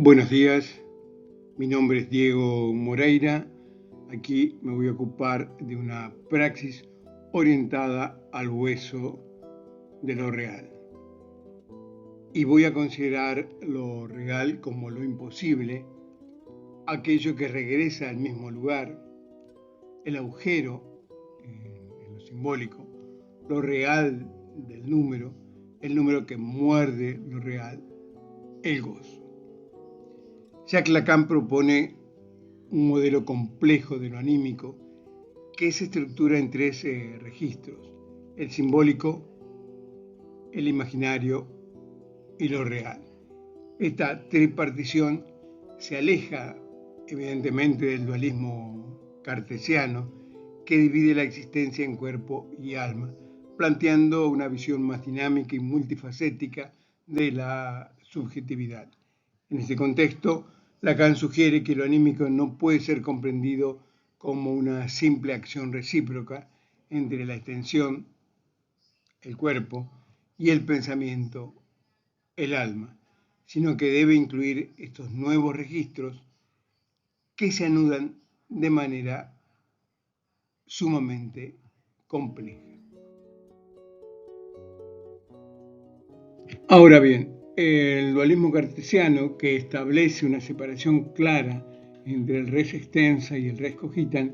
Buenos días, mi nombre es Diego Moreira. Aquí me voy a ocupar de una praxis orientada al hueso de lo real. Y voy a considerar lo real como lo imposible, aquello que regresa al mismo lugar, el agujero en lo simbólico, lo real del número, el número que muerde lo real, el gozo. Jacques Lacan propone un modelo complejo de lo anímico que se estructura en tres registros: el simbólico, el imaginario y lo real. Esta tripartición se aleja evidentemente del dualismo cartesiano que divide la existencia en cuerpo y alma, planteando una visión más dinámica y multifacética de la subjetividad. En este contexto, Lacan sugiere que lo anímico no puede ser comprendido como una simple acción recíproca entre la extensión, el cuerpo, y el pensamiento, el alma, sino que debe incluir estos nuevos registros que se anudan de manera sumamente compleja. Ahora bien, el dualismo cartesiano, que establece una separación clara entre el res extensa y el res cogitan,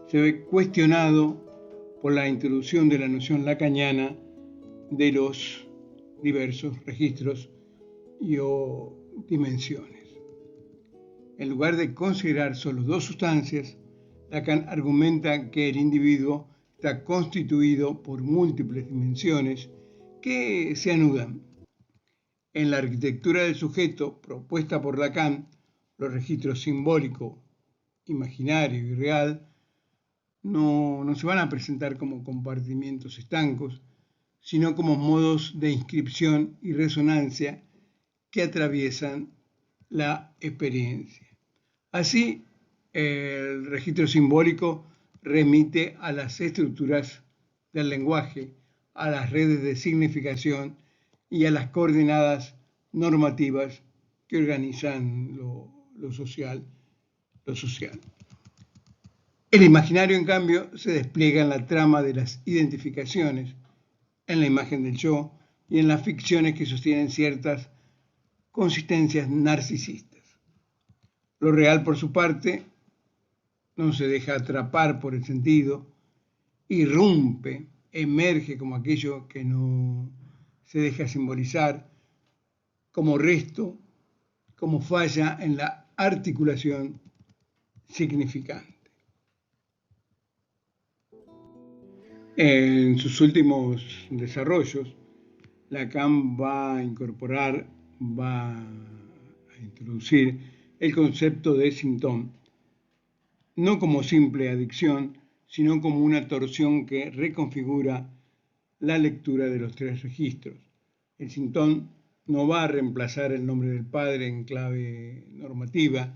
se ve cuestionado por la introducción de la noción lacaniana de los diversos registros o dimensiones. En lugar de considerar solo dos sustancias, Lacan argumenta que el individuo está constituido por múltiples dimensiones que se anudan. En la arquitectura del sujeto propuesta por Lacan, los registros simbólico, imaginario y real no se van a presentar como compartimientos estancos, sino como modos de inscripción y resonancia que atraviesan la experiencia. Así, el registro simbólico remite a las estructuras del lenguaje, a las redes de significación y a las coordenadas normativas que organizan lo social. El imaginario, en cambio, se despliega en la trama de las identificaciones, en la imagen del yo y en las ficciones que sostienen ciertas consistencias narcisistas. Lo real, por su parte, no se deja atrapar por el sentido, irrumpe, emerge como aquello que no se deja simbolizar, como resto, como falla en la articulación significante. En sus últimos desarrollos, Lacan va a introducir el concepto de síntoma, no como simple adicción, sino como una torsión que reconfigura la lectura de los tres registros. El síntoma no va a reemplazar el nombre del padre en clave normativa,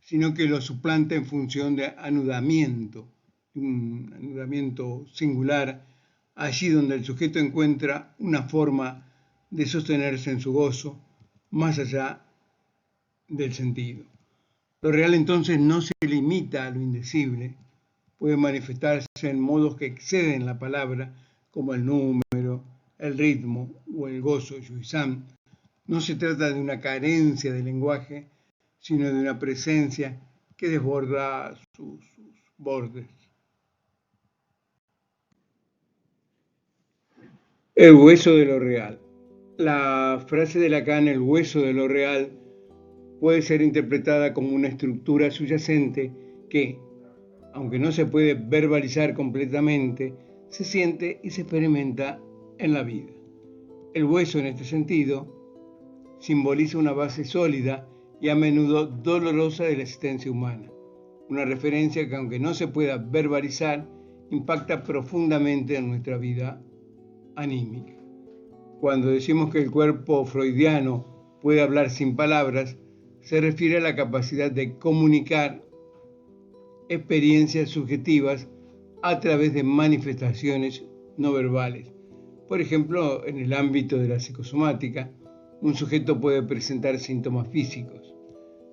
sino que lo suplanta en función de anudamiento, un anudamiento singular, allí donde el sujeto encuentra una forma de sostenerse en su gozo, más allá del sentido. Lo real entonces no se limita a lo indecible, puede manifestarse en modos que exceden la palabra, como el número, el ritmo o el gozo jouissant. No se trata de una carencia de lenguaje, sino de una presencia que desborda sus bordes. El hueso de lo real. La frase de Lacan, el hueso de lo real, puede ser interpretada como una estructura subyacente que, aunque no se puede verbalizar completamente, se siente y se experimenta en la vida. El hueso, en este sentido, simboliza una base sólida y a menudo dolorosa de la existencia humana, una referencia que, aunque no se pueda verbalizar, impacta profundamente en nuestra vida anímica. Cuando decimos que el cuerpo freudiano puede hablar sin palabras, se refiere a la capacidad de comunicar experiencias subjetivas a través de manifestaciones no verbales. Por ejemplo, en el ámbito de la psicosomática, un sujeto puede presentar síntomas físicos,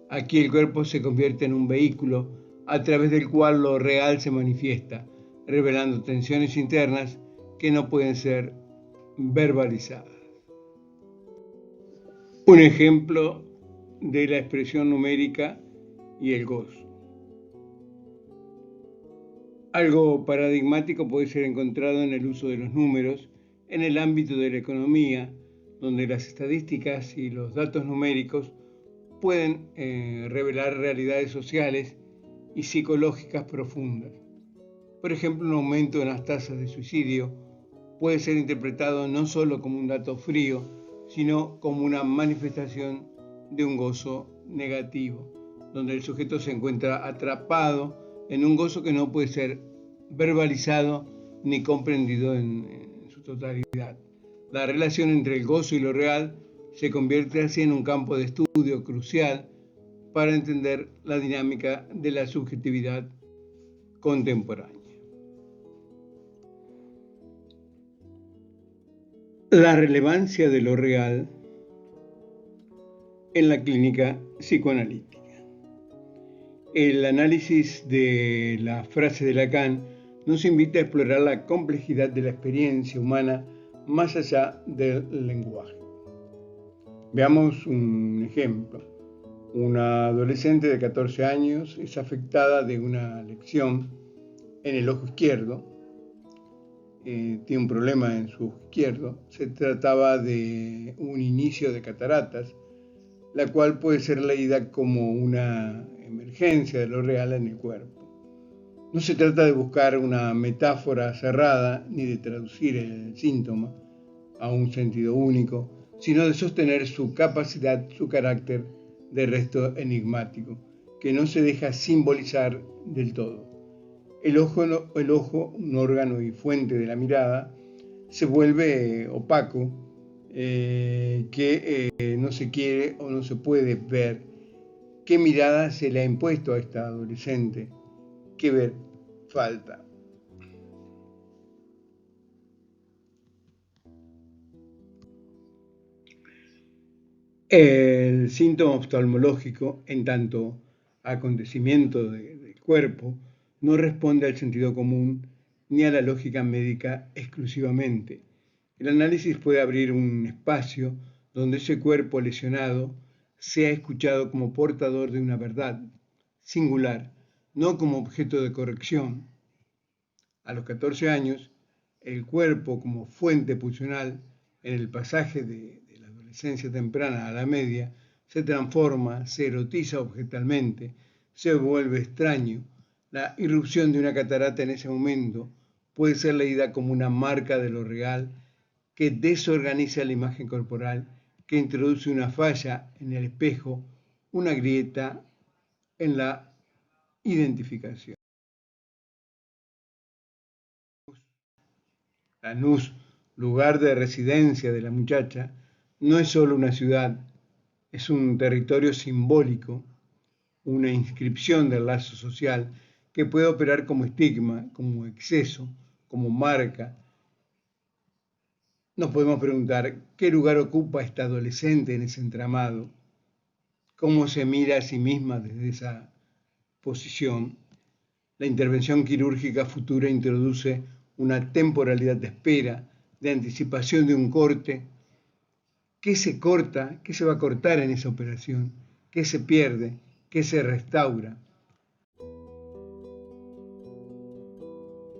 Aquí el cuerpo se convierte en un vehículo a través del cual lo real se manifiesta, revelando tensiones internas que no pueden ser verbalizadas. Un ejemplo de la expresión numérica y el gozo. Algo paradigmático puede ser encontrado en el uso de los números en el ámbito de la economía, donde las estadísticas y los datos numéricos pueden revelar realidades sociales y psicológicas profundas. Por ejemplo, un aumento en las tasas de suicidio puede ser interpretado no solo como un dato frío, sino como una manifestación de un gozo negativo, donde el sujeto se encuentra atrapado en un gozo que no puede ser verbalizado ni comprendido en su totalidad. La relación entre el gozo y lo real se convierte así en un campo de estudio crucial para entender la dinámica de la subjetividad contemporánea. La relevancia de lo real en la clínica psicoanalítica. El análisis de la frase de Lacan nos invita a explorar la complejidad de la experiencia humana más allá del lenguaje. Veamos un ejemplo. Una adolescente de 14 años es afectada de una lesión en el ojo izquierdo. Tiene un problema en su ojo izquierdo. Se trataba de un inicio de cataratas, la cual puede ser leída como una emergencia de lo real en el cuerpo. No se trata de buscar una metáfora cerrada ni de traducir el síntoma a un sentido único, sino de sostener su capacidad, su carácter de resto enigmático, que no se deja simbolizar del todo. El ojo, un órgano y fuente de la mirada, se vuelve opaco, que no se quiere o no se puede ver. ¿Qué mirada se le ha impuesto a esta adolescente? ¿Qué ver falta? El síntoma oftalmológico, en tanto acontecimiento del cuerpo, no responde al sentido común ni a la lógica médica exclusivamente. El análisis puede abrir un espacio donde ese cuerpo lesionado sea escuchado como portador de una verdad singular, no como objeto de corrección. A los 14 años, el cuerpo como fuente pulsional en el pasaje de la adolescencia temprana a la media se transforma, se erotiza objetalmente, se vuelve extraño. La irrupción de una catarata en ese momento puede ser leída como una marca de lo real que desorganiza la imagen corporal, que introduce una falla en el espejo, una grieta en la identificación. Lanús, lugar de residencia de la muchacha, no es solo una ciudad, es un territorio simbólico, una inscripción del lazo social que puede operar como estigma, como exceso, como marca. Nos podemos preguntar qué lugar ocupa esta adolescente en ese entramado, cómo se mira a sí misma desde esa posición. La intervención quirúrgica futura introduce una temporalidad de espera, de anticipación de un corte. ¿Qué se corta? ¿Qué se va a cortar en esa operación? ¿Qué se pierde? ¿Qué se restaura?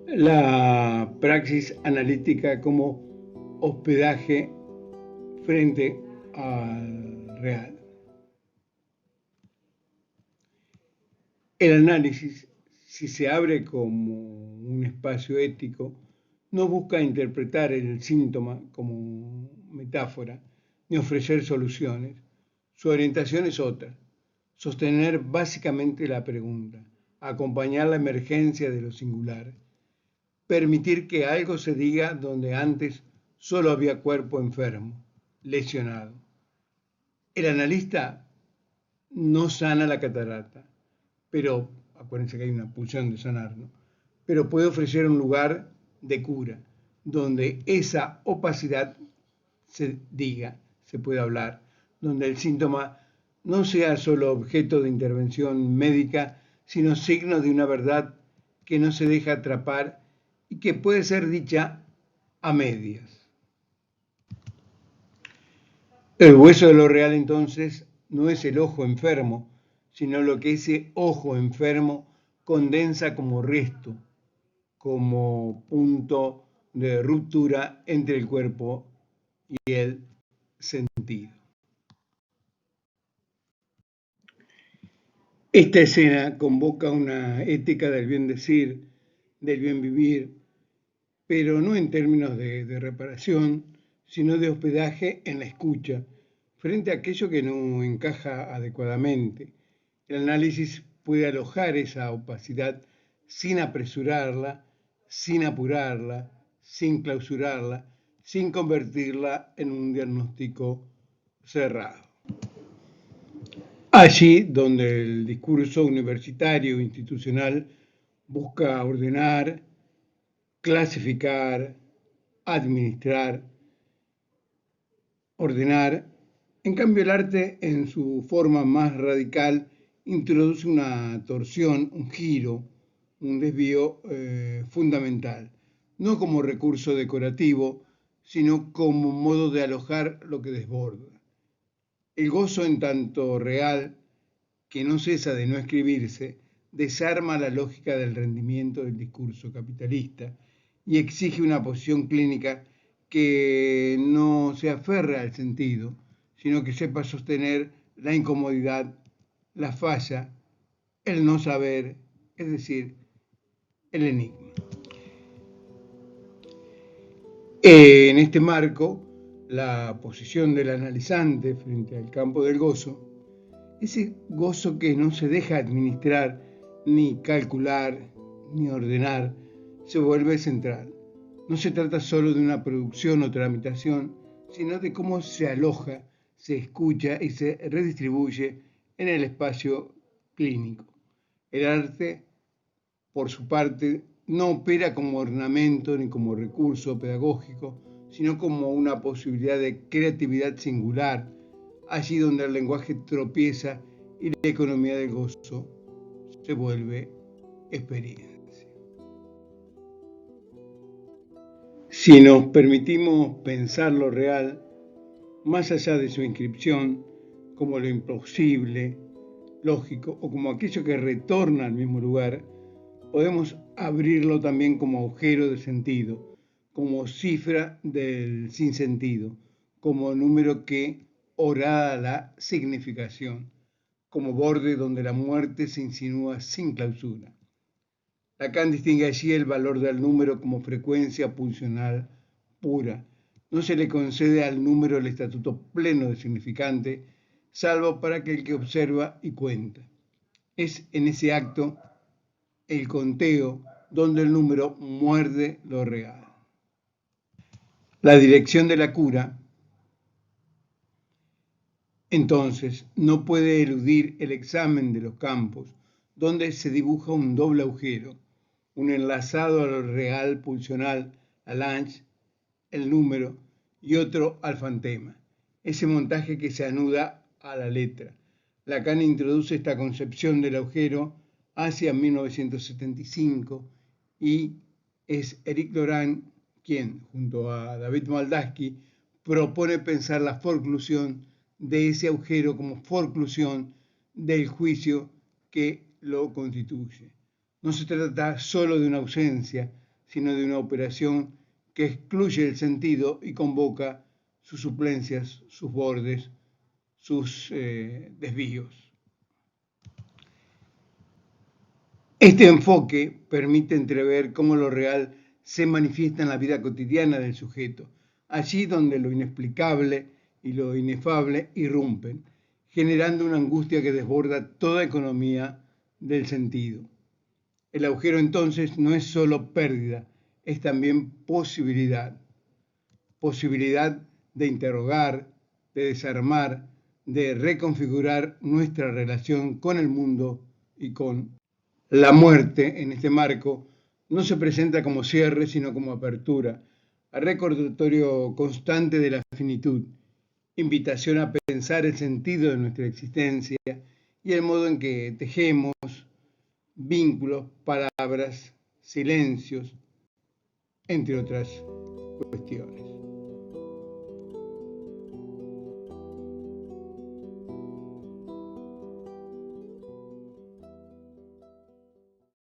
La praxis analítica como hospedaje frente al real. El análisis, si se abre como un espacio ético, no busca interpretar el síntoma como metáfora, ni ofrecer soluciones. Su orientación es otra, sostener básicamente la pregunta, acompañar la emergencia de lo singular, permitir que algo se diga donde antes solo había cuerpo enfermo, lesionado. El analista no sana la catarata, pero acuérdense que hay una pulsión de sanar, ¿no? Pero puede ofrecer un lugar de cura, donde esa opacidad se diga, se puede hablar, donde el síntoma no sea solo objeto de intervención médica, sino signo de una verdad que no se deja atrapar y que puede ser dicha a medias. El hueso de lo real entonces no es el ojo enfermo, sino lo que ese ojo enfermo condensa como resto, como punto de ruptura entre el cuerpo y el sentido. Esta escena convoca una ética del bien decir, del bien vivir, pero no en términos de reparación, sino de hospedaje en la escucha, frente a aquello que no encaja adecuadamente. El análisis puede alojar esa opacidad sin apresurarla, sin apurarla, sin clausurarla, sin convertirla en un diagnóstico cerrado. Allí donde el discurso universitario institucional busca ordenar, clasificar, administrar, ordenar, en cambio el arte en su forma más radical introduce una torsión, un giro, un desvío fundamental, no como recurso decorativo, sino como modo de alojar lo que desborda. El gozo en tanto real, que no cesa de no escribirse, desarma la lógica del rendimiento del discurso capitalista y exige una posición clínica que no se aferre al sentido, sino que sepa sostener la incomodidad, la falla, el no saber, es decir, el enigma. En este marco, la posición del analizante frente al campo del gozo, ese gozo que no se deja administrar, ni calcular, ni ordenar, se vuelve central. No se trata solo de una producción o tramitación, sino de cómo se aloja, se escucha y se redistribuye en el espacio clínico. El arte, por su parte, no opera como ornamento ni como recurso pedagógico, sino como una posibilidad de creatividad singular, allí donde el lenguaje tropieza y la economía del gozo se vuelve experiencia. Si nos permitimos pensar lo real, más allá de su inscripción, como lo imposible, lógico, o como aquello que retorna al mismo lugar, podemos abrirlo también como agujero de sentido, como cifra del sinsentido, como número que orada la significación, como borde donde la muerte se insinúa sin clausura. Lacan distingue allí el valor del número como frecuencia pulsional pura. No se le concede al número el estatuto pleno de significante, salvo para aquel que observa y cuenta. Es en ese acto, el conteo, donde el número muerde lo real. La dirección de la cura, entonces, no puede eludir el examen de los campos, donde se dibuja un doble agujero, un enlazado al real pulsional, al Lange, el número, y otro al fantema, ese montaje que se anuda a la letra. Lacan introduce esta concepción del agujero hacia 1975 y es Éric Laurent quien, junto a David Moldavsky, propone pensar la forclusión de ese agujero como forclusión del juicio que lo constituye. No se trata solo de una ausencia, sino de una operación que excluye el sentido y convoca sus suplencias, sus bordes, sus desvíos. Este enfoque permite entrever cómo lo real se manifiesta en la vida cotidiana del sujeto, allí donde lo inexplicable y lo inefable irrumpen, generando una angustia que desborda toda economía del sentido. El agujero entonces no es solo pérdida, es también posibilidad. Posibilidad de interrogar, de desarmar, de reconfigurar nuestra relación con el mundo y con la muerte. En este marco no se presenta como cierre, sino como apertura, recordatorio constante de la finitud invitación a pensar el sentido de nuestra existencia y el modo en que tejemos vínculos, palabras, silencios, entre otras cuestiones.